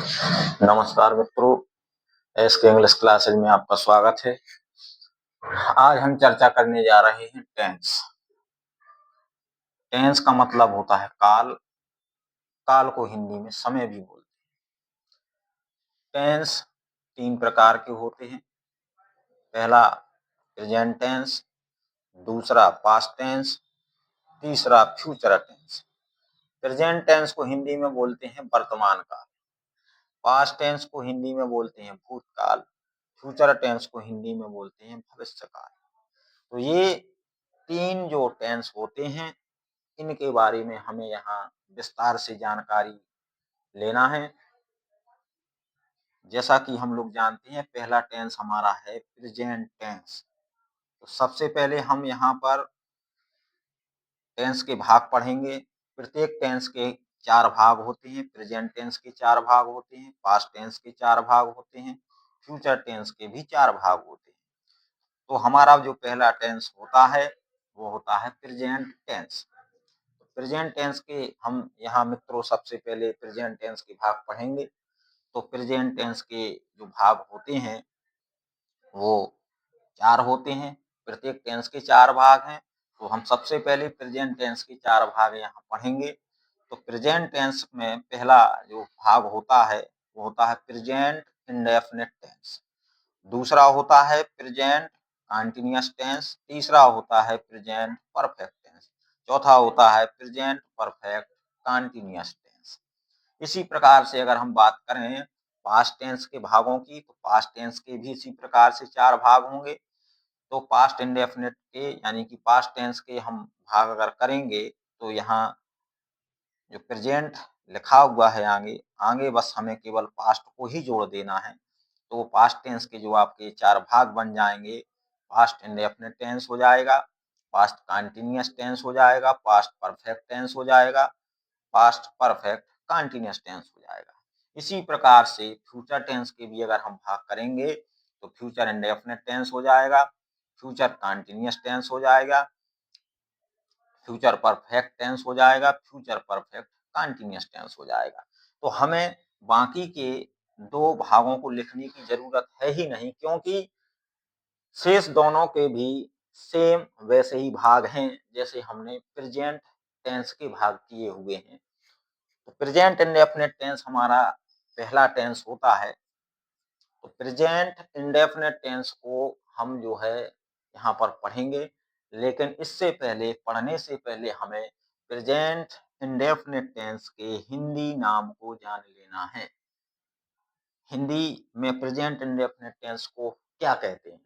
नमस्कार मित्रों, एस के इंग्लिश क्लासेज में आपका स्वागत है। आज हम चर्चा करने जा रहे हैं टेंस। टेंस का मतलब होता है काल। काल को हिंदी में समय भी बोलते हैं। टेंस 3 प्रकार के होते हैं। पहला प्रेजेंट टेंस, दूसरा पास्ट टेंस, तीसरा फ्यूचर टेंस। प्रेजेंट टेंस को हिंदी में बोलते हैं वर्तमान काल, पास्ट टेंस को हिंदी में बोलते हैं भूतकाल, फ्यूचर टेंस को हिंदी में बोलते हैं भविष्य काल। तो ये 3 जो टेंस होते हैं, इनके बारे में हमें यहाँ विस्तार से जानकारी लेना है। जैसा कि हम लोग जानते हैं, पहला टेंस हमारा है प्रेजेंट टेंस। तो सबसे पहले हम यहाँ पर टेंस के भाग पढ़ेंगे। प्रत्येक टेंस के 4 भाग होते हैं। प्रेजेंट टेंस के 4 भाग होते हैं, पास्ट टेंस के 4 भाग होते हैं, फ्यूचर टेंस के भी 4 भाग होते हैं। तो हमारा जो पहला टेंस होता है वो होता है प्रेजेंट टेंस। प्रेजेंट टेंस के हम यहाँ मित्रों सबसे पहले प्रेजेंट टेंस के भाग पढ़ेंगे। तो प्रेजेंट टेंस के जो भाग होते हैं वो 4 होते हैं। प्रत्येक टेंस के 4 भाग हैं। तो हम सबसे पहले प्रेजेंट टेंस के 4 भाग यहाँ पढ़ेंगे। तो प्रेजेंट टेंस में पहला जो भाग होता है वो होता है प्रेजेंट इंडेफिनिट टेंस, दूसरा होता है प्रेजेंट कंटीन्यूअस टेंस, तीसरा होता है प्रेजेंट परफेक्ट टेंस, चौथा होता है प्रेजेंट परफेक्ट कंटीन्यूअस टेंस। इसी प्रकार से अगर हम बात करें पास्ट टेंस के भागों की, तो पास्ट टेंस के भी इसी प्रकार से 4 भाग होंगे। तो पास्ट इंडेफिनिट के यानी कि पास्ट टेंस के हम भाग अगर करेंगे तो यहाँ जो प्रेजेंट लिखा हुआ है आगे आगे बस हमें केवल पास्ट को ही जोड़ देना है। तो पास्ट टेंस के जो आपके 4 भाग बन जाएंगे, पास्ट इंडेफिनिट टेंस हो जाएगा, पास्ट कंटीन्यूअस टेंस हो जाएगा, पास्ट परफेक्ट टेंस हो जाएगा, पास्ट परफेक्ट कंटीन्यूअस टेंस हो जाएगा। इसी प्रकार से फ्यूचर टेंस के भी अगर हम भाग करेंगे तो फ्यूचर इंडेफिनिट टेंस हो जाएगा, फ्यूचर कंटीन्यूअस टेंस हो जाएगा, फ्यूचर परफेक्ट टेंस हो जाएगा, फ्यूचर परफेक्ट कंटीन्यूअस टेंस हो जाएगा। तो हमें बाकी के 2 भागों को लिखने की जरूरत है ही नहीं, क्योंकि शेष दोनों के भी सेम वैसे ही भाग हैं जैसे हमने प्रेजेंट टेंस के भाग किए हुए हैं। तो प्रेजेंट इंडेफिनिट टेंस हमारा पहला टेंस होता है। तो प्रेजेंट इंडेफिनिट टेंस को हम जो है यहाँ पर पढ़ेंगे, लेकिन इससे पहले पढ़ने से पहले हमें प्रेजेंट इंडेफिनिट टेंस के हिंदी नाम को जान लेना है। हिंदी में प्रेजेंट इंडेफिनिट टेंस को क्या कहते हैं?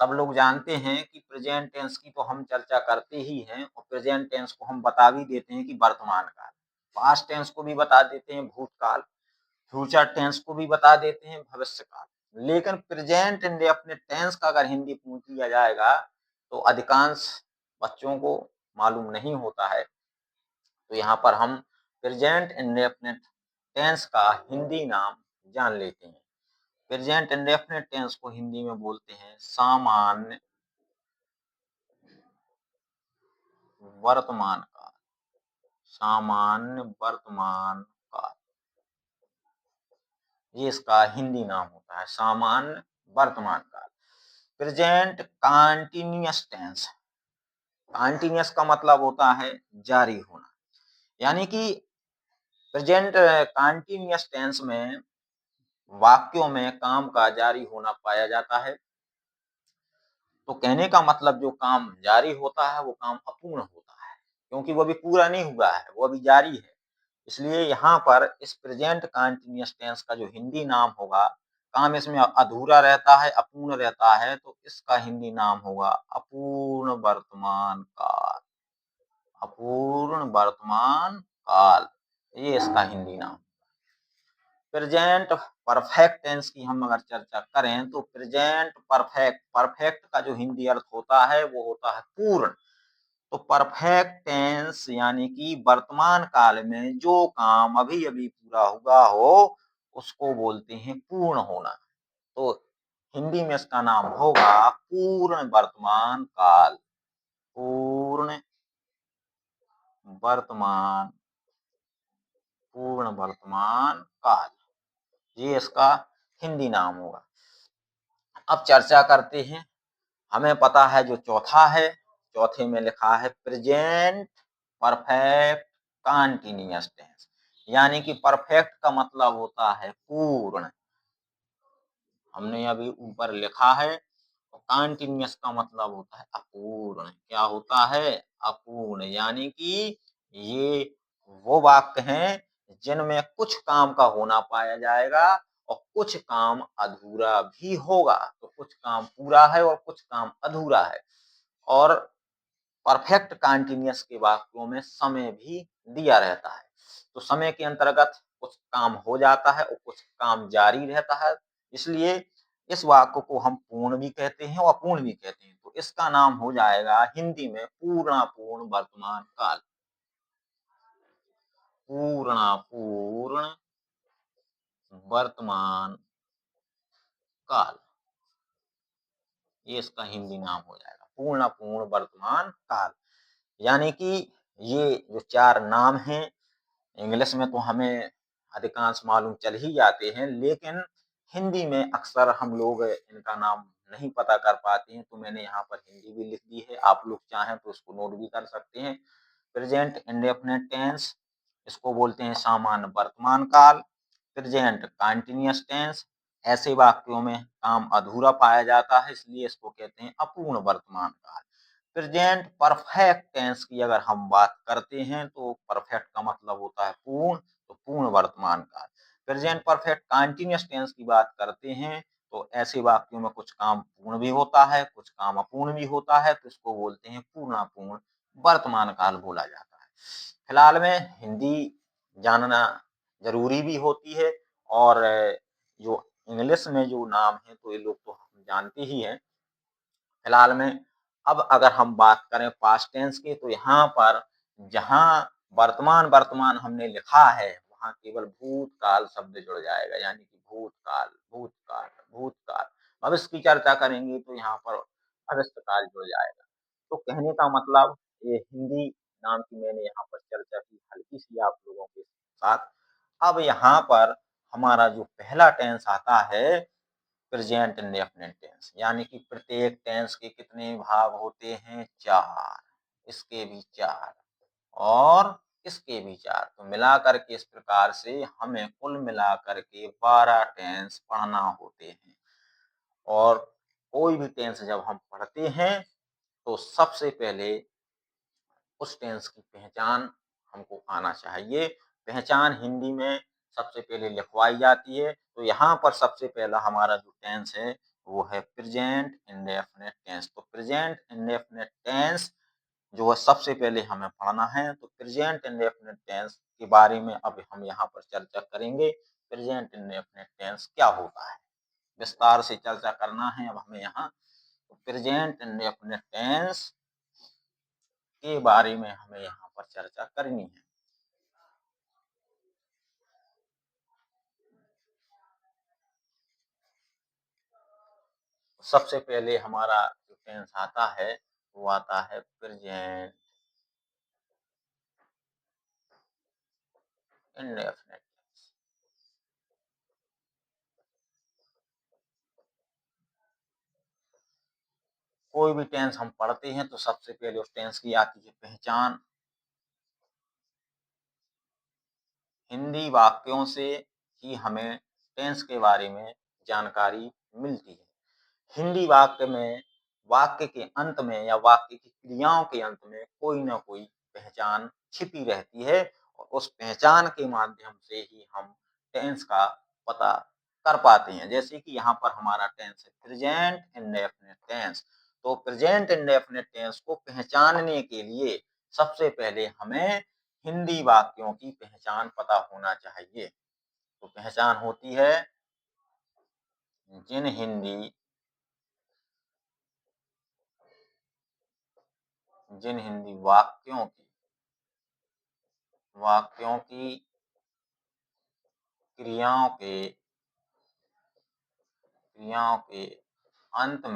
सब लोग जानते हैं कि प्रेजेंट टेंस की तो हम चर्चा करते ही हैं, और प्रेजेंट टेंस को हम बता भी देते हैं कि वर्तमान काल, पास्ट टेंस को भी बता देते हैं भूतकाल, फ्यूचर टेंस को भी बता देते हैं भविष्य काल। लेकिन प्रेजेंट इंडेफिनिट टेंस का अगर हिंदी पूछ लिया जाएगा तो अधिकांश बच्चों को मालूम नहीं होता है। तो यहाँ पर हम प्रेजेंट इंडेफिनिट टेंस का हिंदी नाम जान लेते हैं। प्रेजेंट इंडेफिनिट टेंस को हिंदी में बोलते हैं सामान्य वर्तमान काल। सामान्य वर्तमान काल, ये इसका हिंदी नाम होता है, सामान्य वर्तमान काल। प्रेजेंट कंटीन्यूअस टेंस, कंटीन्यूअस का मतलब होता है जारी होना, यानी कि प्रेजेंट कंटीन्यूअस टेंस में वाक्यों में काम का जारी होना पाया जाता है। तो कहने का मतलब जो काम जारी होता है वो काम अपूर्ण होता है, क्योंकि वो अभी पूरा नहीं हुआ है, वो अभी जारी है। इसलिए यहाँ पर इस प्रेजेंट कंटीन्यूअस टेंस का जो हिंदी नाम होगा, काम इसमें अधूरा रहता है, अपूर्ण रहता है, तो इसका हिंदी नाम होगा अपूर्ण वर्तमान काल। अपूर्ण वर्तमान काल, ये इसका हिंदी नाम। प्रेजेंट परफेक्ट टेंस की हम अगर चर्चा करें तो प्रेजेंट परफेक्ट, परफेक्ट का जो हिंदी अर्थ होता है वो होता है पूर्ण। तो परफेक्ट टेंस यानी कि वर्तमान काल में जो काम अभी अभी पूरा हुआ हो उसको बोलते हैं पूर्ण होना। तो हिंदी में इसका नाम होगा पूर्ण वर्तमान काल। पूर्ण वर्तमान, पूर्ण वर्तमान काल। ये इसका हिंदी नाम होगा। अब चर्चा करते हैं, हमें पता है जो चौथा है, चौथे में लिखा है प्रेजेंट परफेक्ट कंटीन्यूअस टेंस, यानी कि परफेक्ट का मतलब होता है पूर्ण, हमने अभी ऊपर लिखा है। और कंटीन्यूअस का मतलब होता है अपूर्ण। क्या होता है? अपूर्ण, यानी कि ये वो वाक्य हैं जिनमें कुछ काम का होना पाया जाएगा और कुछ काम अधूरा भी होगा। तो कुछ काम पूरा है और कुछ काम अधूरा है। और परफेक्ट कंटीन्यूअस के वाक्यों में समय भी दिया रहता है। तो समय के अंतर्गत कुछ काम हो जाता है और कुछ काम जारी रहता है। इसलिए इस वाक्य को हम पूर्ण भी कहते हैं और अपूर्ण भी कहते हैं। तो इसका नाम हो जाएगा हिंदी में पूर्णापूर्ण वर्तमान काल। पूर्णापूर्ण वर्तमान काल, ये इसका हिंदी नाम हो जाएगा, पूर्णापूर्ण वर्तमान काल। यानी कि ये जो चार नाम हैं, इंग्लिश में तो हमें अधिकांश मालूम चल ही जाते हैं, लेकिन हिंदी में अक्सर हम लोग इनका नाम नहीं पता कर पाते हैं। तो मैंने यहाँ पर हिंदी भी लिख दी है, आप लोग चाहें तो इसको नोट भी कर सकते हैं। प्रेजेंट इंडेफिनिट टेंस, इसको बोलते हैं सामान्य वर्तमान काल। प्रेजेंट कंटीन्यूअस टेंस, ऐसे वाक्यों में काम अधूरा पाया जाता है, इसलिए इसको कहते हैं अपूर्ण वर्तमान काल। प्रेजेंट परफेक्ट टेंस की अगर हम बात करते हैं तो परफेक्ट का मतलब होता है पूर्ण, तो पूर्ण वर्तमान काल। प्रेजेंट परफेक्ट कंटीन्यूअस टेंस की बात करते हैं तो ऐसे वाक्यों में कुछ काम पूर्ण भी होता है, कुछ काम अपूर्ण भी होता है, तो इसको बोलते हैं पूर्णापूर्ण वर्तमान काल बोला जाता है। फिलहाल में हिंदी जानना जरूरी भी होती है। और जो इंग्लिश में जो नाम है तो ये लोग तो हम जानते ही हैं। फिलहाल में अब अगर हम बात करें पास्ट टेंस की, तो यहाँ पर जहाँ वर्तमान वर्तमान हमने लिखा है वहाँ केवल भूतकाल शब्द जुड़ जाएगा, यानी कि भूतकाल भूतकाल भूतकाल। भविष्य की चर्चा करेंगे तो यहाँ पर भविष्यकाल जुड़ जाएगा। तो कहने का मतलब, ये हिंदी नाम की मैंने यहाँ पर चर्चा की हल्की सी आप लोगों के साथ। अब यहाँ पर हमारा जो पहला टेंस आता है प्रेजेंट इंडेफिनिट टेंस, यानी कि प्रत्येक टेंस के कितने भाग होते हैं? चार। इसके भी चार और इसके भी चार, तो मिला करके इस प्रकार से हमें कुल मिला करके 12 टेंस पढ़ना होते हैं। और कोई भी टेंस जब हम पढ़ते हैं तो सबसे पहले उस टेंस की पहचान हमको आना चाहिए। पहचान हिंदी में सबसे पहले लिखवाई जाती है। तो यहाँ पर सबसे पहला हमारा जो टेंस है वो है प्रेजेंट इंडेफिनिट टेंस। तो प्रेजेंट इंडेफिनिट टेंस जो है सबसे पहले हमें पढ़ना है। तो प्रेजेंट इंडेफिनिट टेंस के बारे में अब हम यहाँ पर चर्चा करेंगे। प्रेजेंट इंडेफिनिट टेंस क्या होता है, विस्तार से चर्चा करना है अब हमें यहाँ। तो प्रेजेंट इंडेफिनिट टेंस के बारे में हमें यहाँ पर चर्चा करनी है। सबसे पहले हमारा जो टेंस आता है वो आता है प्रेजेंट इंडेफिनिट। कोई भी टेंस हम पढ़ते हैं तो सबसे पहले उस टेंस की आती है पहचान। हिंदी वाक्यों से ही हमें टेंस के बारे में जानकारी मिलती है। हिंदी वाक्य में वाक्य के अंत में या वाक्य की क्रियाओं के अंत में कोई ना कोई पहचान छिपी रहती है और उस पहचान के माध्यम से ही हम टेंस का पता कर पाते हैं। जैसे कि यहाँ पर हमारा टेंस है प्रेजेंट इंडेफिनिट टेंस। तो प्रेजेंट इंडेफिनिट टेंस को पहचानने के लिए सबसे पहले हमें हिंदी वाक्यों की पहचान पता होना चाहिए। तो पहचान होती है जिन हिंदी वाक्यों की क्रियाओं के अंत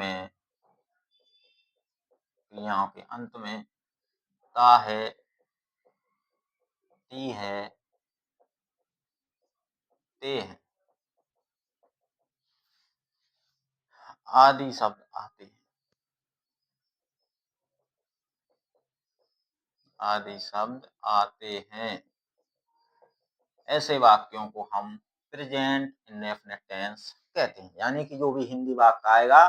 में ता है, ती है, ते है, आदि शब्द आते हैं, आदि शब्द आते हैं। ऐसे वाक्यों को हम प्रेजेंट इंडेफिनिट टेंस कहते हैं। यानी कि जो भी हिंदी वाक्य आएगा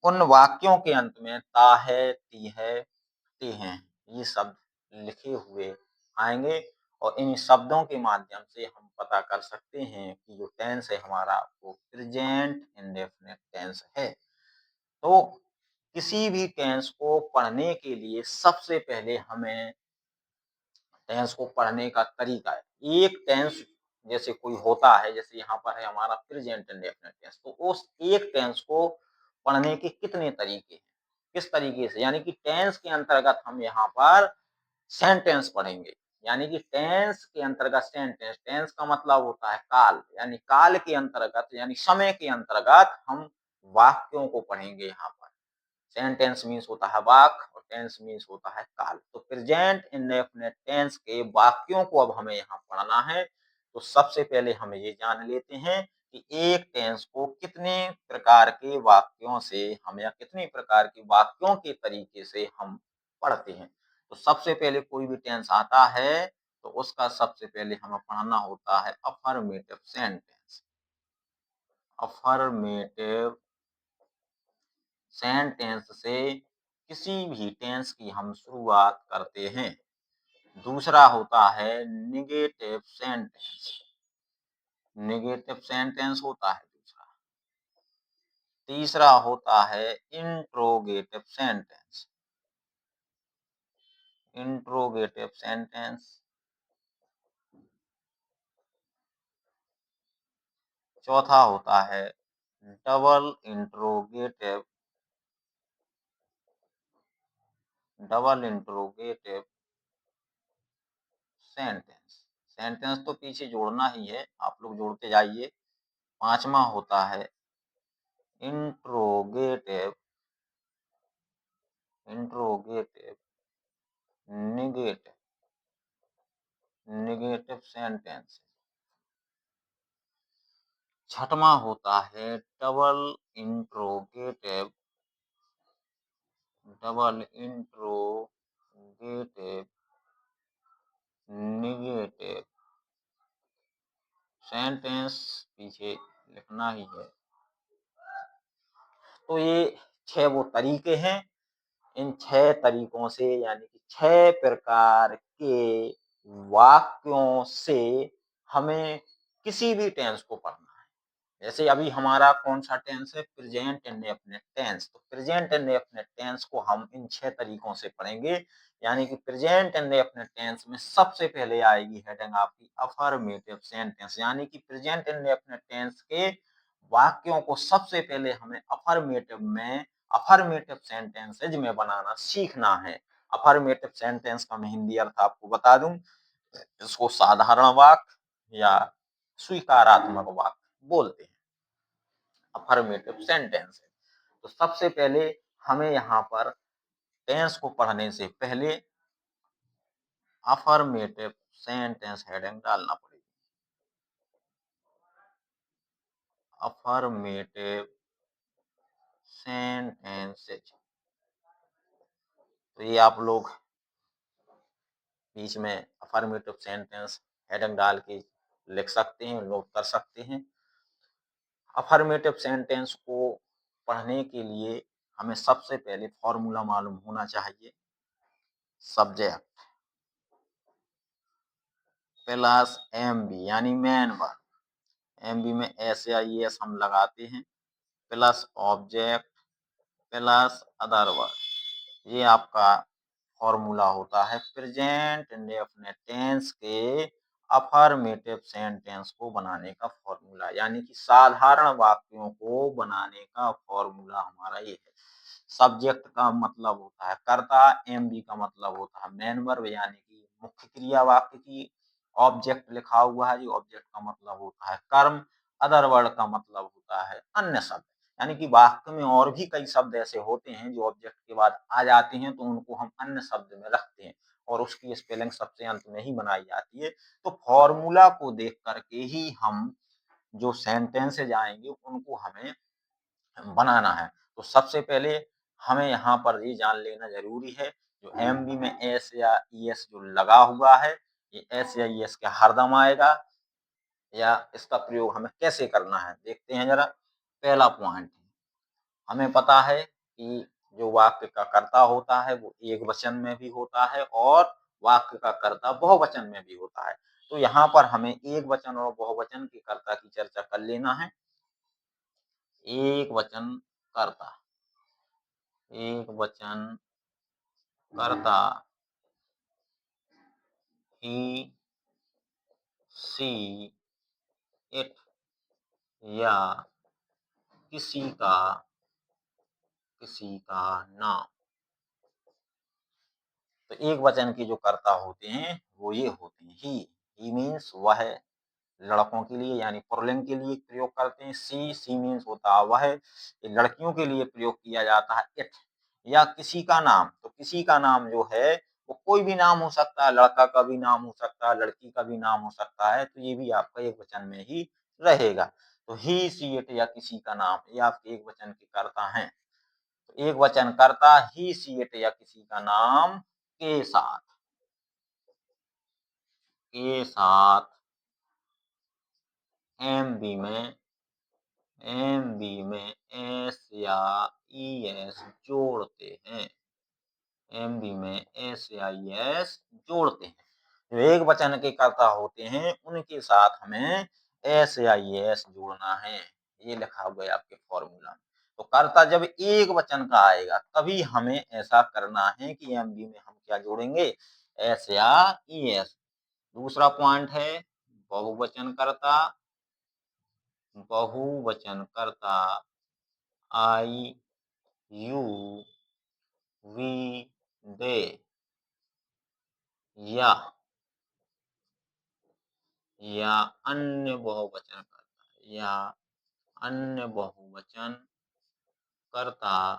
उन वाक्यों के अंत में ता है, ती है, ते हैं, ये शब्द लिखे हुए आएंगे और इन शब्दों के माध्यम से हम पता कर सकते हैं कि जो टेंस है हमारा वो प्रेजेंट इंडेफिनिट टेंस है। तो किसी भी टेंस को पढ़ने के लिए सबसे पहले हमें टेंस को पढ़ने का तरीका है। एक टेंस जैसे कोई होता है, जैसे यहाँ पर है हमारा प्रेजेंट इंडेफिनिट टेंस, तो उस एक टेंस को पढ़ने के कितने तरीके हैं, किस तरीके से, यानी कि टेंस के अंतर्गत हम यहाँ पर सेंटेंस पढ़ेंगे। यानी कि टेंस के अंतर्गत सेंटेंस, टेंस का मतलब होता है काल, यानी काल के अंतर्गत यानी समय के अंतर्गत हम वाक्यों को पढ़ेंगे। यहाँ पर सेंटेंस मीन्स होता है वाक्य और टेंस मीन्स होता है काल। तो प्रेजेंट इंडेफिनिट टेंस के वाक्यों को अब हमें यहाँ पढ़ना है। तो सबसे पहले हमें ये जान लेते हैं कि एक टेंस को कितने प्रकार के वाक्यों से हम या कितने प्रकार के वाक्यों के तरीके से हम पढ़ते हैं। तो सबसे पहले कोई भी टेंस आता है तो उसका सबसे पहले हमें पढ़ना होता है अफर्मेटिव सेंटेंस। अफर्मेटिव सेंटेंस से किसी भी टेंस की हम शुरुआत करते हैं। दूसरा होता है निगेटिव सेंटेंस, निगेटिव सेंटेंस होता है दूसरा। तीसरा होता है इंट्रोगेटिव सेंटेंस, इंट्रोगेटिव सेंटेंस। चौथा होता है double interrogative, double interrogative sentence. Sentence तो पीछे जोड़ना ही है, आप लोग जोड़ते जाइए। पांचवा होता है interrogative, interrogative negative, negative sentence. छठवां होता है double interrogative, double interrogative negative sentence, पीछे लिखना ही है। तो ये 6 वो तरीके हैं। इन 6 तरीकों से यानी कि 6 प्रकार के वाक्यों से हमें किसी भी टेंस को पढ़ना है। जैसे अभी हमारा कौन सा टेंस है, प्रेजेंट इंडेफिनिट टेंस। तो प्रेजेंट इंडेफिनिट टेंस को हम इन 6 तरीकों से पढ़ेंगे। यानी कि प्रेजेंट इंडेफिनिट टेंस में सबसे पहले आएगी हेडिंग आपकी अफर्मेटिव सेंटेंस। यानी कि प्रेजेंट इंडेफिनिट टेंस के वाक्यों को सबसे पहले हमें अफर्मेटिव में, अफर्मेटिव सेंटेंसेज में बनाना सीखना है। अफर्मेटिव सेंटेंस का मैं हिंदी अर्थ आपको बता दूं, इसको साधारण वाक्य या स्वीकारात्मक वाक्य बोलते हैं, अफर्मेटिव सेंटेंस है। तो सबसे पहले हमें यहाँ पर टेंस को पढ़ने से पहले अफर्मेटिव सेंटेंस हेडिंग डालना पड़ेगी। अफर्मेटिव सेंटेंसेज, तो ये आप लोग बीच में अफर्मेटिव सेंटेंस हेडिंग डाल के लिख सकते हैं, नोट कर सकते हैं। अफर्मेटिव सेंटेंस को पढ़ने के लिए हमें सबसे पहले फॉर्मूला मालूम होना चाहिए। सब्जेक्ट प्लस एम बी यानी मेन वर्ब, एम बी में एस या एस हम लगाते हैं, plus object plus other verb. ये आपका फॉर्मूला होता है प्रेजेंट इंडेफिनिट टेंस के अफर्मेटिव सेंटेंस को बनाने का फॉर्मूला। यानी कि साधारण वाक्यों को बनाने का फॉर्मूला हमारा ये है। सब्जेक्ट का मतलब होता है कर्ता, एम बी का मतलब होता है मेन वर्ब यानी कि मुख्य क्रिया वाक्य की। ऑब्जेक्ट लिखा हुआ है, ऑब्जेक्ट का मतलब होता है कर्म। अदर वर्ड का मतलब होता है अन्य शब्द। यानी कि वाक्य में और भी कई शब्द ऐसे होते हैं जो ऑब्जेक्ट के बाद आ जाते हैं, तो उनको हम अन्य शब्द में रखते हैं और उसकी स्पेलिंग सबसे अंत में ही बनाई जाती है। तो फॉर्मूला को देख करके ही हम जो सेंटेंसेज आएंगे उनको हमें बनाना है। तो सबसे पहले हमें यहाँ पर ये जान लेना ज़रूरी है, जो एमबी में एस या ईएस जो लगा हुआ है, ये एस या ईएस क्या हरदम आएगा या इसका प्रयोग हमें कैसे करना है? देखते हैं ज़रा। पहला पॉइंट, हमें पता है कि जो वाक्य का कर्ता होता है वो एकवचन में भी होता है और वाक्य का कर्ता बहुवचन में भी होता है। तो यहाँ पर हमें एकवचन और बहुवचन के कर्ता की चर्चा कर लेना है। एकवचन कर्ता, एकवचन कर्ता ही, सी, इट या किसी का, किसी का नाम। तो एकवचन के जो कर्ता होते हैं वो ये होते हैं ही मीन्स वह, लड़कों के लिए यानी पुल्लिंग के लिए प्रयोग करते हैं। सी मीन्स होता है वह, ये लड़कियों के लिए प्रयोग किया जाता है इट, या किसी का नाम। तो किसी का नाम जो है वो कोई भी नाम हो सकता है, लड़का का भी नाम हो सकता है, लड़की का भी नाम हो सकता है, तो ये भी आपका एक वचन में ही रहेगा। तो ही, सी, इट या किसी का नाम, ये आपके एक वचन के कर्ता हैं। तो एक वचन कर्ता ही, सी, इट या किसी का नाम के साथ, के साथ एम बी में, एम बी में एस या ई एस जोड़ते हैं, एम बी में एस या ई एस जोड़ते हैं। जो एक वचन के कर्ता होते हैं उनके साथ हमें एस या ई एस जोड़ना है। ये लिखा हुआ है आपके फॉर्मूला में। तो कर्ता जब एक वचन का आएगा तभी हमें ऐसा करना है कि एम बी में हम क्या जोड़ेंगे, एस या ई एस। दूसरा पॉइंट है बहुवचन कर्ता, बहुवचन कर्ता आई, यू, वी, दे या अन्य बहुवचन कर्ता, या अन्य बहुवचन कर्ता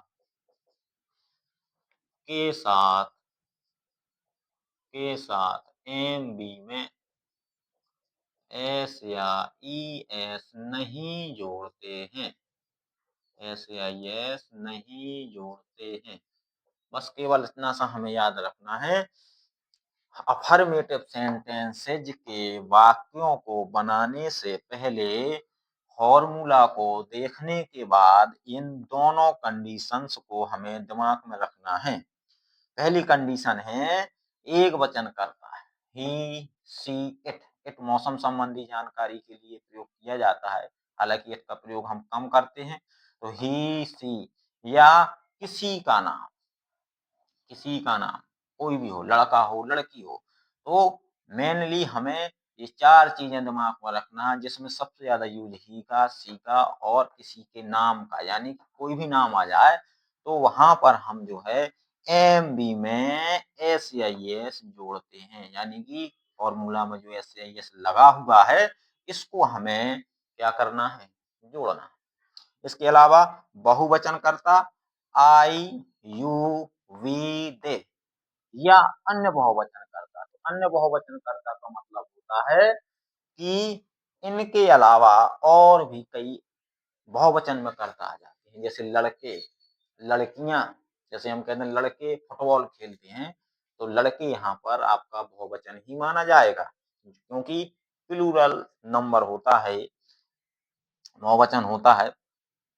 के साथ, के साथ एम बी में एस या ई एस नहीं जोड़ते हैं, एस या ई एस नहीं जोड़ते हैं। बस केवल इतना सा हमें याद रखना है। अफर्मेटिव सेंटेंसेज के वाक्यों को बनाने से पहले फॉर्मूला को देखने के बाद इन दोनों कंडीशंस को हमें दिमाग में रखना है। पहली कंडीशन है एक वचन करता है, ही, सी, इट। इट मौसम संबंधी जानकारी के लिए प्रयोग किया जाता है, हालांकि इट का प्रयोग हम कम करते हैं। तो ही, सी या किसी का नाम, किसी का नाम कोई भी हो, लड़का हो, लड़की हो। तो मेनली हमें ये 4 चीज़ें दिमाग में रखना है, जिसमें सबसे ज़्यादा यूज़ ही का, सी का और किसी के नाम का, यानी कि कोई भी नाम आ जाए तो वहाँ पर हम जो है एम बी में एस या एस जोड़ते हैं, यानी कि फॉर्मूला में जो एस या एस लगा हुआ है इसको हमें क्या करना है, जोड़ना है। इसके अलावा बहुवचनकर्ता आई, यू, वी, दे या अन्य बहुवचनकर्ता। तो अन्य बहुवचनकर्ता का मतलब होता है कि इनके अलावा और भी कई बहुवचन में कर्ता आ जाते हैं, जैसे लड़के, लड़कियां। जैसे हम कहते हैं लड़के फुटबॉल खेलते हैं, तो लड़के यहाँ पर आपका बहुवचन ही माना जाएगा, क्योंकि प्लूरल नंबर होता है, बहुवचन होता है।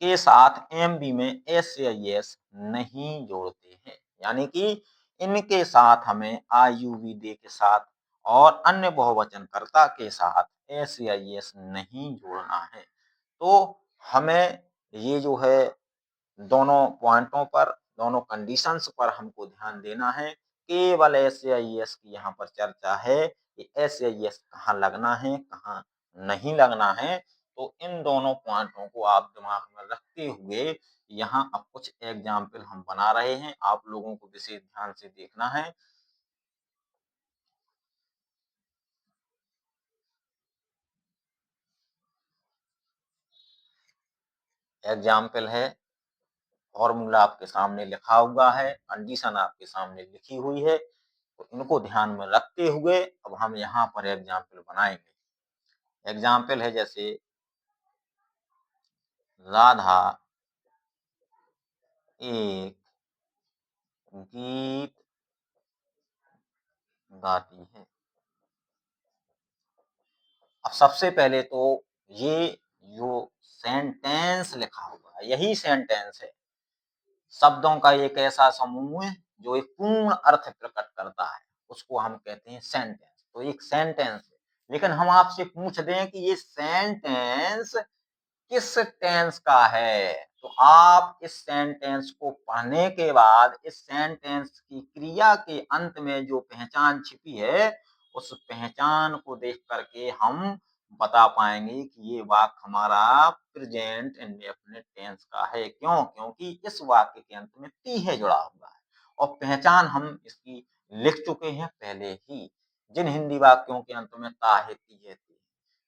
के साथ एमबी में एस या एस नहीं जोड़ते हैं, यानी कि इनके साथ हमें आयुवी दे के साथ और अन्य बहुवचनकर्ता के साथ एस या एस नहीं जोड़ना है। तो हमें ये जो है दोनों पॉइंटों पर, दोनों कंडीशंस पर हमको ध्यान देना है। केवल एस या एस की यहाँ पर चर्चा है कि एस या एस कहाँ लगना है, कहाँ नहीं लगना है। तो इन दोनों पॉइंटों को आप दिमाग में रखते हुए यहाँ अब कुछ एग्जाम्पल हम बना रहे हैं, आप लोगों को विशेष ध्यान से देखना है। एग्जाम्पल है, फॉर्मूला आपके सामने लिखा हुआ है, कंडीशन आपके सामने लिखी हुई है, तो इनको ध्यान में रखते हुए अब हम यहाँ पर एग्जाम्पल बनाएंगे। एग्जाम्पल है जैसे राधा एक गीत गाती है। अब सबसे पहले तो ये जो सेंटेंस लिखा हुआ है, यही सेंटेंस है। शब्दों का एक ऐसा समूह है जो एक पूर्ण अर्थ प्रकट करता है, उसको हम कहते हैं सेंटेंस। तो एक सेंटेंस है, लेकिन हम आपसे पूछ दें कि ये सेंटेंस किस टेंस का है, तो आप इस सेंटेंस को पढ़ने के बाद इस सेंटेंस की क्रिया के अंत में जो पहचान छिपी है, उस पहचान को देख करके हम बता पाएंगे कि ये वाक्य हमारा प्रेजेंट इंडेफिनिट टेंस का है। क्यों? क्योंकि इस वाक्य के अंत में ती है जुड़ा हुआ है और पहचान हम इसकी लिख चुके हैं पहले ही। जिन हिंदी वाक्यों के अंत में ता है, ती है, ती है,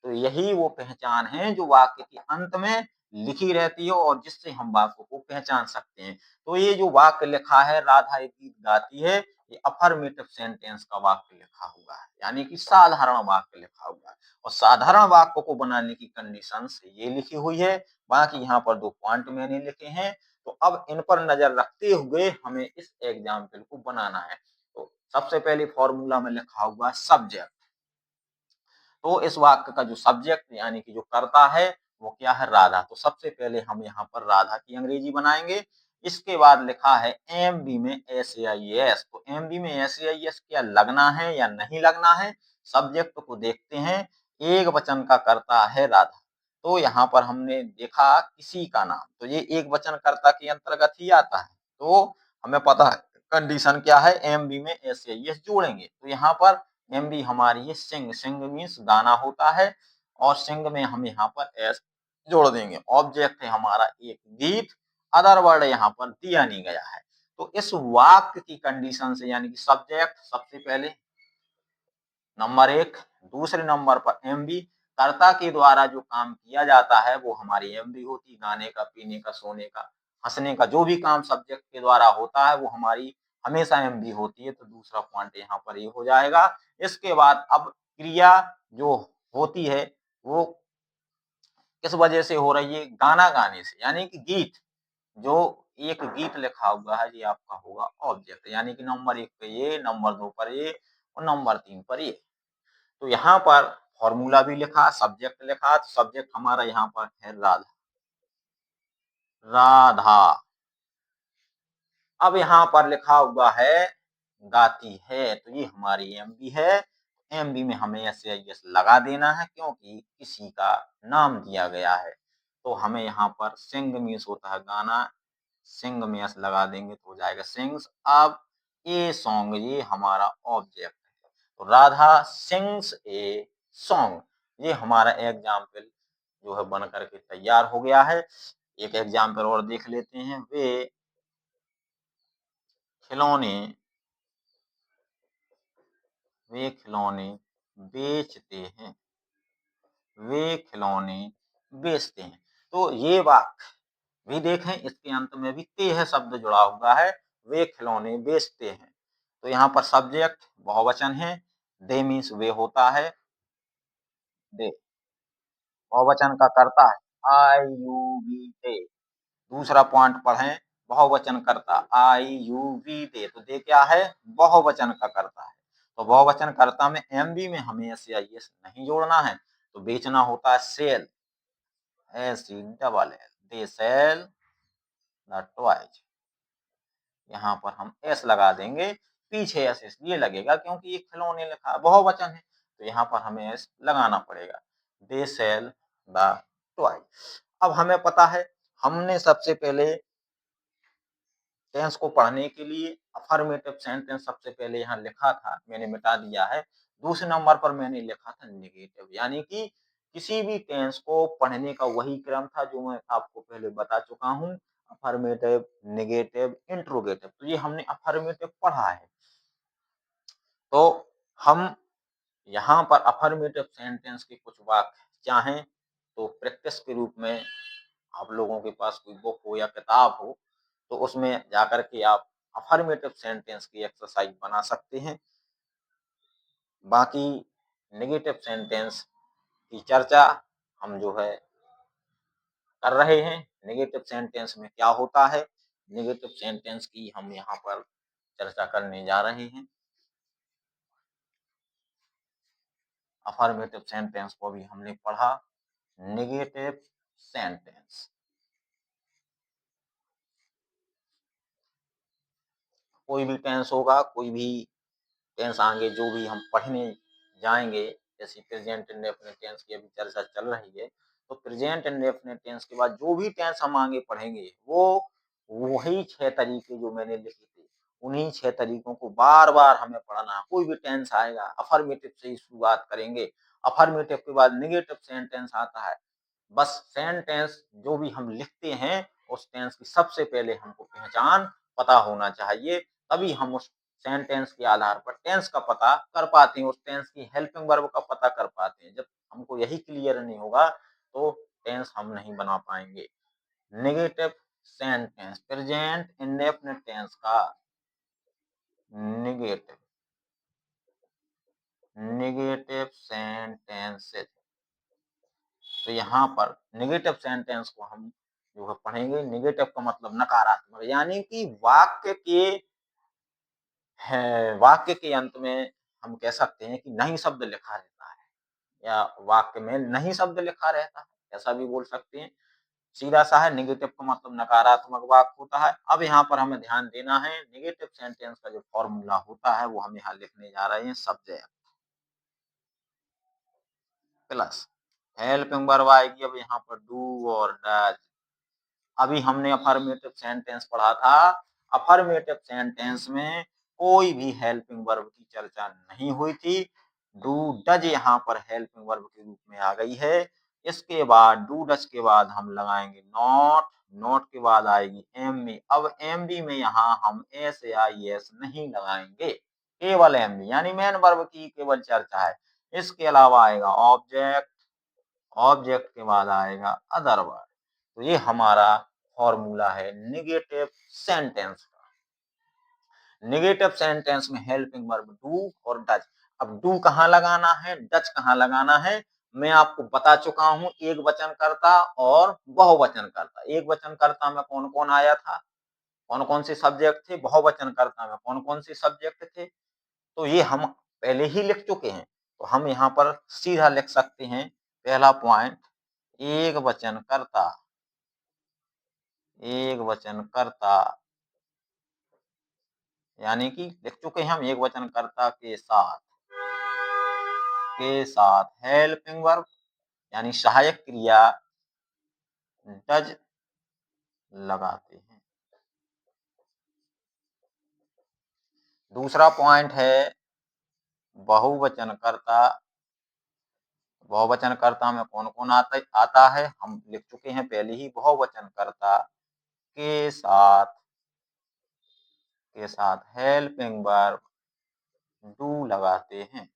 तो यही वो पहचान है जो वाक्य के अंत में लिखी रहती है और जिससे हम वाक्य को पहचान सकते हैं। तो ये जो वाक्य लिखा है, राधा एक गीत गाती है, ये अफर्मेटिव सेंटेंस का वाक्य लिखा हुआ है, यानी कि साधारण वाक्य लिखा हुआ है। और साधारण वाक्य को बनाने की कंडीशंस ये लिखी हुई है। बाकी यहाँ पर 2 पॉइंट मैंने लिखे हैं। तो अब इन पर नजर रखते हुए हमें इस एग्जाम्पल को बनाना है। तो सबसे पहले फॉर्मूला में लिखा हुआ सब्जेक्ट। तो इस वाक्य का जो सब्जेक्ट यानी कि जो कर्ता है वो क्या है? राधा। तो सबसे पहले हम यहाँ पर राधा की अंग्रेजी बनाएंगे। इसके बाद लिखा है एम बी में एस ए आई एस। तो एम बी में एस ए आई एस क्या लगना है या नहीं लगना है? सब्जेक्ट को देखते हैं। एक वचन का कर्ता है राधा, तो यहाँ पर हमने देखा किसी का नाम, तो ये एक वचन कर्ता के अंतर्गत ही आता है। तो हमें पता है कंडीशन क्या है, एम बी में एस ए आई एस जोड़ेंगे। तो यहाँ पर एम बी हमारी है सिंग। सिंग मीन्स गाना होता है और सिंग में हम यहाँ पर एस जोड़ देंगे। ऑब्जेक्ट है हमारा एक गीत, अदर वर्ड यहाँ पर दिया नहीं गया है। तो इस वाक्य की कंडीशन से यानी कि सब्जेक्ट सबसे पहले नंबर 1, दूसरे नंबर पर एम बी। कर्ता के द्वारा जो काम किया जाता है वो हमारी एम बी होती, गाने का, पीने का, सोने का, हंसने का, जो भी काम सब्जेक्ट के द्वारा होता है वो हमारी हमेशा एम बी होती है। तो दूसरा पॉइंट यहाँ पर ये हो जाएगा। इसके बाद अब क्रिया जो होती है वो किस वजह से हो रही है? गाना गाने से, यानी कि गीत। जो एक गीत लिखा हुआ है ये आपका होगा ऑब्जेक्ट, यानी कि नंबर 1 पे ये, नंबर 2 पर ये और नंबर 3 पर ये। तो यहाँ पर फॉर्मूला भी लिखा, सब्जेक्ट लिखा, तो सब्जेक्ट हमारा यहाँ पर है राधा। राधा। अब यहाँ पर लिखा हुआ है गाती है, तो ये हमारी एमबी है। एमबी में हमें एस आई एस लगा देना है क्योंकि किसी का नाम दिया गया है। तो हमें यहाँ पर सिंग मीन्स होता है गाना, सिंग में एस लगा देंगे तो हो जाएगा सिंग्स। अब ये सॉन्ग ये हमारा ऑब्जेक्ट है। तो राधा सिंग्स ए सॉन्ग, ये हमारा एग्जाम्पल जो है बन करके तैयार हो गया है। एक एग्जाम्पल और देख लेते हैं। वे खिलौने वे खिलौने बेचते हैं। वे खिलौने बेचते हैं। तो ये वाक्य भी देखें, इसके अंत में भी ते है शब्द जुड़ा हुआ है। वे खिलौने बेचते हैं। तो यहाँ पर सब्जेक्ट बहुवचन है, दे मीन्स वे होता है, दे बहुवचन का करता है आई यू वी दे। दूसरा पॉइंट पढ़ें, बहुवचन कर्ता आई यू वी दे। तो दे क्या है? बहुवचन का कर्ता है। तो बहुवचन कर्ता में एम बी में हमें एस आई एस नहीं जोड़ना है। तो बेचना होता है sell, S E double L, they sell the toys. यहाँ पर हम एस लगा देंगे। पीछे एस इसलिए लगेगा क्योंकि ये खिलौने लिखा है, बहुवचन है, तो यहाँ पर हमें एस लगाना पड़ेगा। दे सेल द टॉय। अब हमें पता है, हमने सबसे पहले टेंस को पढ़ने के लिए अफर्मेटिव सेंटेंस सबसे पहले यहाँ लिखा था, मैंने मिटा दिया है। दूसरे नंबर पर मैंने लिखा था नेगेटिव, यानी कि किसी भी टेंस को पढ़ने का वही क्रम था जो मैं आपको पहले बता चुका हूँ, अफर्मेटिव, नेगेटिव, इंट्रोगेटिव। तो ये हमने अफर्मेटिव पढ़ा है। तो हम यहाँ पर अफर्मेटिव सेंटेंस के कुछ वाक्य चाहें तो प्रैक्टिस के रूप में आप लोगों के पास कोई बुक हो या किताब हो तो उसमें जाकर के आप अफर्मेटिव सेंटेंस की एक्सरसाइज बना सकते हैं। बाकी नेगेटिव सेंटेंस की चर्चा हम जो है कर रहे हैं। नेगेटिव सेंटेंस में क्या होता है, नेगेटिव सेंटेंस की हम यहाँ पर चर्चा करने जा रहे हैं। अफर्मेटिव सेंटेंस को भी हमने पढ़ा। नेगेटिव सेंटेंस, कोई भी टेंस होगा, कोई भी टेंस आगे जो भी हम पढ़ने जाएंगे, जैसे प्रेजेंट इंडेफिनिट टेंस की अभी चर्चा चल रही है, तो प्रेजेंट इंडेफिनिट टेंस के बाद जो भी टेंस हम आगे पढ़ेंगे वो वही 6 तरीके जो मैंने लिखे थे, उन्हीं 6 तरीकों को बार बार हमें पढ़ना है। कोई भी टेंस आएगा अफर्मेटिव से ही शुरुआत करेंगे, अफर्मेटिव के बाद नेगेटिव सेंटेंस आता है। बस सेंटेंस जो भी हम लिखते हैं उस टेंस की सबसे पहले हमको पहचान पता होना चाहिए, तभी हम उस सेंटेंस के आधार पर टेंस का पता कर पाते हैं, उस टेंस की हेल्पिंग वर्ब का पता कर पाते हैं। जब हमको यही क्लियर नहीं होगा तो टेंस हम नहीं बना पाएंगे। Negative sentence, present indefinite tense का नेगेटिव नेगेटिव सेंटेंसेस। तो यहाँ पर नेगेटिव सेंटेंस को हम जो है पढ़ेंगे। नेगेटिव का मतलब नकारात्मक, यानी कि वाक्य के अंत में हम कह सकते हैं कि नहीं शब्द लिखा रहता है, या वाक्य में नहीं शब्द लिखा रहता है, ऐसा भी बोल सकते हैं। सीधा सा है, नेगेटिव का मतलब नकारात्मक वाक्य होता है। अब यहाँ पर हमें ध्यान देना है, नेगेटिव सेंटेंस का जो फॉर्मूला होता है वो हम यहाँ लिखने जा रहे हैं। सब्जेक्ट प्लस हेल्पिंग वर्ब आएगी अब यहाँ पर डू और डज। अभी हमने अफर्मेटिव सेंटेंस पढ़ा था, अफर्मेटिव सेंटेंस में कोई भी हेल्पिंग वर्ब की चर्चा नहीं हुई थी। डू डज यहाँ पर हेल्पिंग वर्ब के रूप में आ गई है। इसके बाद डू डज के बाद हम लगाएंगे नॉट, नॉट के बाद आएगी एम बी। अब एम बी में यहाँ हम एस या एस नहीं लगाएंगे, केवल एम बी यानी मेन वर्ब की केवल चर्चा है। इसके अलावा आएगा ऑब्जेक्ट, ऑब्जेक्ट के बाद आएगा अदर वर्ड। तो ये हमारा फॉर्मूला है नेगेटिव सेंटेंस का। नेगेटिव सेंटेंस में हेल्पिंग वर्ब डू और डज। अब डू कहाँ लगाना है, डज कहाँ लगाना है, मैं आपको बता चुका हूं। एक वचन कर्ता और बहुवचन कर्ता। एक वचन कर्ता में कौन कौन आया था, कौन कौन से सब्जेक्ट थे, बहुवचन कर्ता में कौन कौन से सब्जेक्ट थे, तो ये हम पहले ही लिख चुके हैं। तो हम यहाँ पर सीधा लिख सकते हैं। पहला पॉइंट, एक वचन कर्ता, एक वचन कर्ता यानी कि लिख चुके हैं हम एक वचन कर्ता के साथ हेल्पिंग वर्ब यानी सहायक क्रिया डज लगाते हैं। दूसरा पॉइंट है बहुवचन कर्ता। बहुवचन कर्ता में कौन कौन आता है, हम लिख चुके हैं पहले ही। बहुवचन कर्ता के साथ हेल्पिंग वर्ब डू लगाते हैं।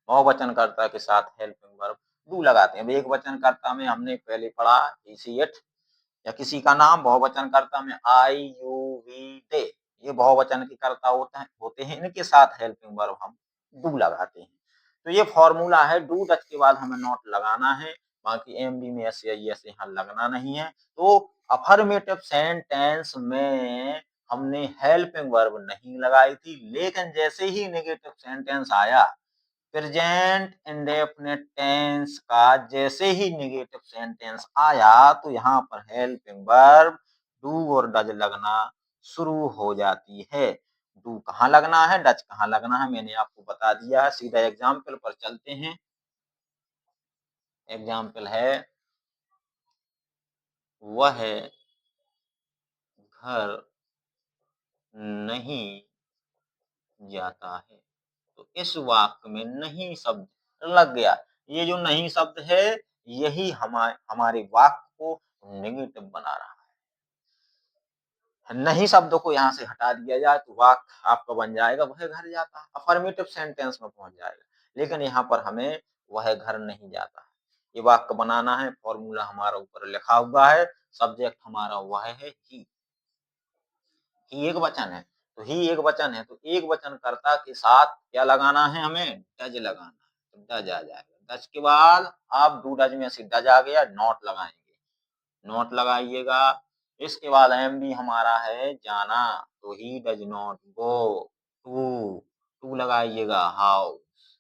बहुवचनकर्ता के साथ हेल्पिंग वर्ब डू लगाते हैं। अब एक वचनकर्ता में हमने पहले पढ़ा इसीएट या किसी का नाम, बहुवचनकर्ता में आई यू वी दे, ये बहुवचन के कर्ता होते हैं। इनके साथ हेल्पिंग वर्ब हम डू लगाते हैं। तो ये फॉर्मूला है। डू डच के बाद हमें नॉट लगाना है, बाकी एम बी में ऐसे यहाँ लगना नहीं है। तो अफर्मेटिव सेंटेंस में हमने हेल्पिंग वर्ब नहीं लगाई थी, लेकिन जैसे ही नेगेटिव सेंटेंस आया, प्रेजेंट इंडेफिनिट टेंस का जैसे ही नेगेटिव सेंटेंस आया, तो यहाँ पर हेल्पिंग वर्ब डू और डज लगना शुरू हो जाती है। डू कहाँ लगना है, डज कहाँ लगना है, मैंने आपको बता दिया है। सीधा एग्जाम्पल पर चलते हैं। एग्जाम्पल है, वह घर नहीं जाता है। तो इस वाक्य में नहीं शब्द लग गया। ये जो नहीं शब्द है यही हमारे वाक्य को नेगेटिव बना रहा है। नहीं शब्द को यहाँ से हटा दिया जाए तो वाक्य आपका बन जाएगा वह घर जाता है, अफर्मेटिव सेंटेंस में पहुंच जाएगा। लेकिन यहाँ पर हमें वह घर नहीं जाता है ये वाक्य बनाना है। फॉर्मूला हमारा ऊपर लिखा हुआ है। सब्जेक्ट हमारा वह है ही एक वचन है, तो ही एक वचन है, तो एक वचन कर्ता के साथ क्या लगाना है, हमें डज लगाना है। तो डज आ जाएगा। डज के बाद आप डू डज में से डज आ गया, नॉट लगाएंगे। नॉट लगाइएगा। इसके बाद एमबी हमारा है जाना, तो he does not go to, to लगाइएगा house,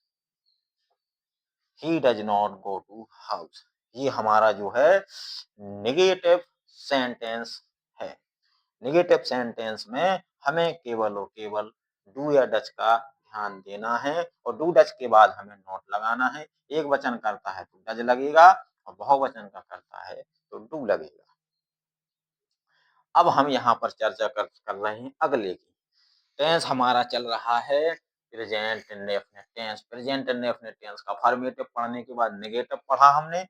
he does not go to house. ये हमारा जो है नेगेटिव सेंटेंस है। नेगेटिव सेंटेंस में हमें केवल और केवल डू या डच का ध्यान देना है, और डू डच के बाद हमें नॉट लगाना है। एक वचन करता है तो डज लगेगा, और बहुवचन का करता है तो डू लगेगा। अब हम यहाँ पर चर्चा कर रहे हैं अगले की। टेंस हमारा चल रहा है present indefinite tense. Present indefinite tense का फॉर्मेटिव पढ़ने के बाद नेगेटिव पढ़ा हमने।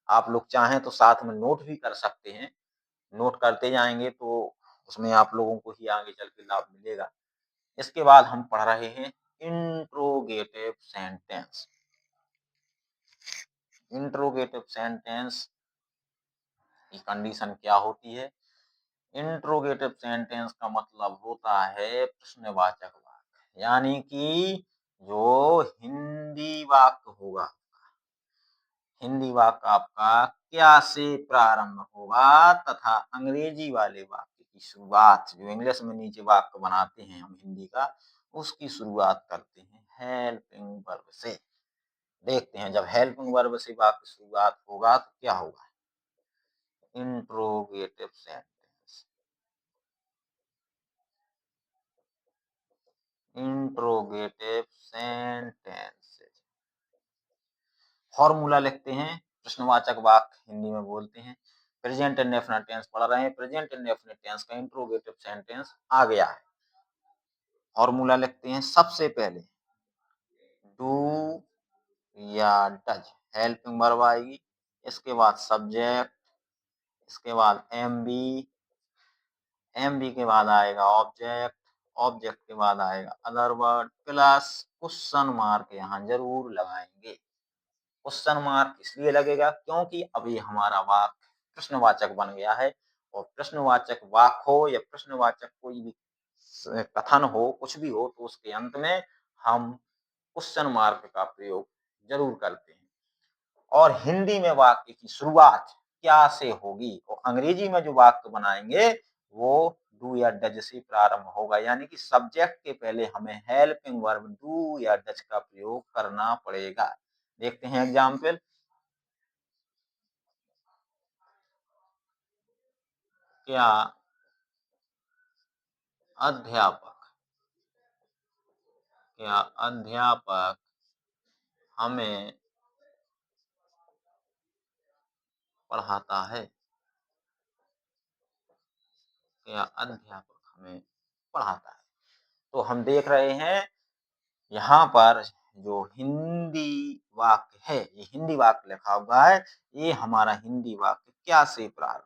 आप लोग चाहें तो साथ में नोट भी कर सकते हैं, नोट करते जाएंगे तो उसमें आप लोगों को ही आगे चल के लाभ मिलेगा। इसके बाद हम पढ़ रहे हैं इंट्रोगेटिव सेंटेंस। इंट्रोगेटिव सेंटेंस की कंडीशन क्या होती है? इंट्रोगेटिव सेंटेंस का मतलब होता है प्रश्नवाचक वाक्य, यानी कि जो हिंदी वाक्य होगा, हिंदी वाक्य आपका क्या से प्रारंभ होगा तथा अंग्रेजी वाले वाक्य की शुरुआत, जो इंग्लिश में नीचे वाक्य बनाते हैं हम हिंदी का, उसकी शुरुआत करते हैं हेल्पिंग वर्ब से। देखते हैं जब हेल्पिंग वर्ब से वाक्य शुरुआत होगा तो क्या होगा। Interrogative sentence, interrogative sentence. Formula लिखते हैं, प्रश्नवाचक वाक्य हिंदी में बोलते हैं। प्रेजेंट इंडेफिनिट टेंस पढ़ रहे हैं, प्रेजेंट इंडेफिनिट टेंस का इंट्रोगेटिव सेंटेंस आ गया है। फॉर्मूला लिखते हैं, सबसे पहले डू या डज हेल्पिंग वर्ब आएगी, इसके बाद सब्जेक्ट, इसके बाद एमबी, एमबी के बाद आएगा ऑब्जेक्ट, ऑब्जेक्ट के बाद आएगा other word, plus question mark यहाँ जरूर लगाएंगे। क्वेश्चन मार्क इसलिए लगेगा क्योंकि अभी हमारा वाक्य प्रश्नवाचक बन गया है, और प्रश्नवाचक वाक्य हो या प्रश्नवाचक कोई भी कथन हो, कुछ भी हो, तो उसके अंत में हम क्वेश्चन मार्क का प्रयोग जरूर करते हैं। और हिंदी में वाक्य की शुरुआत क्या से होगी, और अंग्रेजी में जो वाक्य बनाएंगे वो डू या डज से प्रारंभ होगा, यानी कि सब्जेक्ट के पहले हमें हेल्पिंग वर्ब डू या डज का प्रयोग करना पड़ेगा। देखते हैं एग्जाम्पल। क्या अध्यापक, क्या अध्यापक हमें पढ़ाता है, क्या अध्यापक हमें पढ़ाता है। तो हम देख रहे हैं यहाँ पर जो हिंदी वाक्य है, ये हिंदी वाक्य लिखा हुआ है, ये हमारा हिंदी वाक्य क्या से प्रारंभ,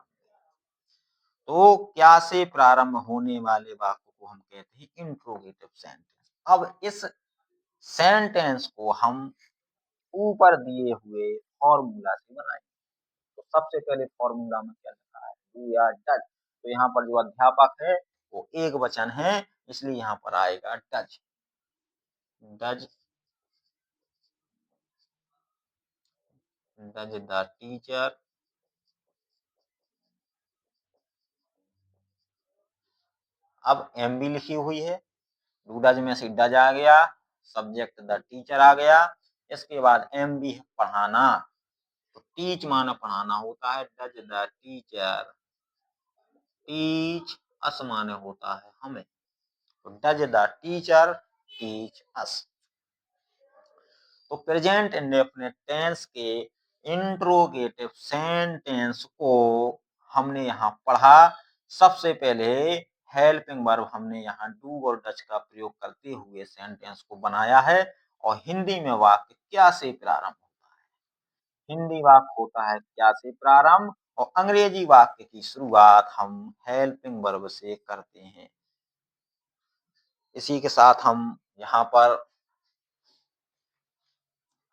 तो क्या से प्रारंभ होने वाले वाक्य को हम कहते हैं इंट्रोगेटिव सेंटेंस। अब इस सेंटेंस को हम ऊपर दिए हुए फॉर्मूला से बनाएंगे। तो सबसे पहले फॉर्मूला में क्या लिखा है, डू या डज। तो यहाँ पर जो अध्यापक है वो एक वचन है, इसलिए यहाँ पर आएगा does, does, does the teacher. अब एमबी लिखी हुई है, डू डज में से डज आ गया, सब्जेक्ट द टीचर आ गया, इसके बाद एमबी पढ़ाना, तो टीच माना पढ़ाना होता है, does the teacher teach us माने होता है हमें, तो does the teacher teach us. तो प्रेजेंट इंडेफिनिट टेंस के इंट्रोगेटिव सेंटेंस को हमने यहाँ पढ़ा। सबसे पहले हेल्पिंग वर्ब हमने यहाँ डू और डच का प्रयोग करते हुए सेंटेंस को बनाया है, और हिंदी में वाक्य क्या से प्रारंभ होता है, हिंदी वाक्य होता है क्या से प्रारंभ, और अंग्रेजी वाक्य की शुरुआत हम हेल्पिंग वर्ब से करते हैं। इसी के साथ हम यहाँ पर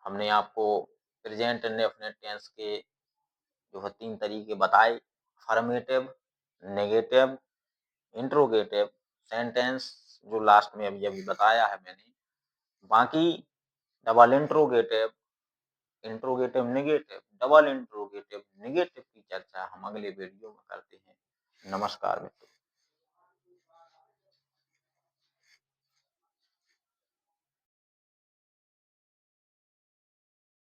हमने आपको प्रेजेंट इंडेफिनिट टेंस के जो है 3 तरीके बताए, अफर्मेटिव, नेगेटिव, इंट्रोगेटिव सेंटेंस, जो लास्ट में अभी अभी बताया है मैंने। बाकी double interrogative, interrogative negative, double interrogative negative की चर्चा हम अगले वीडियो में करते हैं। नमस्कार मित्रों।